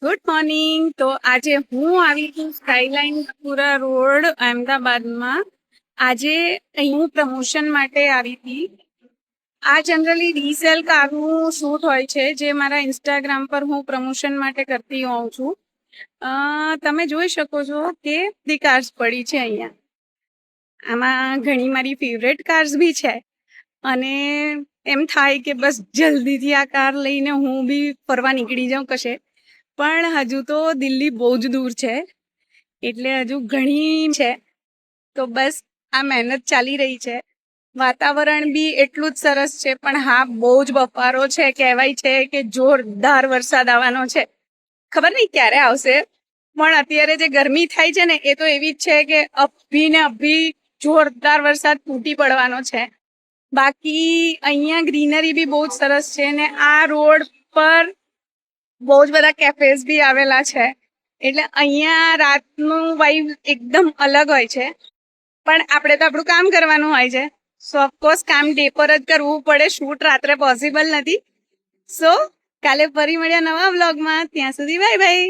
Good morning. તો આજે હું આવી છું સ્કાયલાઇન પુરા રોડ અમદાવાદમાં. આજે અહીં હું પ્રમોશન માટે આવી હતી. આ જનરલી ડીસેલ કારનું શૂટ હોય છે, જે મારા ઇન્સ્ટાગ્રામ પર હું પ્રમોશન માટે કરતી હોઉં છું. તમે જોઈ શકો છો કે બધી કાર્સ પડી છે અહીંયા. આમાં ઘણી મારી ફેવરેટ કાર્સ બી છે અને એમ થાય કે બસ જલ્દીથી આ કાર લઈને હું બી ફરવા નીકળી જાઉં કશે. પણ હજુ તો દિલ્હી બહુ જ દૂર છે, એટલે હજુ ઘણી છે. તો બસ આ મહેનત ચાલી રહી છે. વાતાવરણ બી એટલું જ સરસ છે, પણ હા, બહુ જ બફારો છે. કહેવાય છે કે જોરદાર વરસાદ આવવાનો છે. ખબર નહીં ક્યારે આવશે, પણ અત્યારે જે ગરમી થાય છે ને, એ તો એવી જ છે કે અભી ને અભી જોરદાર વરસાદ તૂટી પડવાનો છે. બાકી અહીંયા ગ્રીનરી બી બહુ જ સરસ છે ને આ રોડ પર બહુ જ બધા કેફેઝ બી આવેલા છે, એટલે અહીંયા રાતનું વાઇબ એકદમ અલગ હોય છે. પણ આપણે તો આપણું કામ કરવાનું હોય છે, સો ઓફકોર્સ કામ ડે પર જ કરવું પડે. શૂટ રાત્રે પોસિબલ નથી. સો કાલે ફરી મળ્યા નવા વ્લોગમાં. ત્યાં સુધી બાય બાય.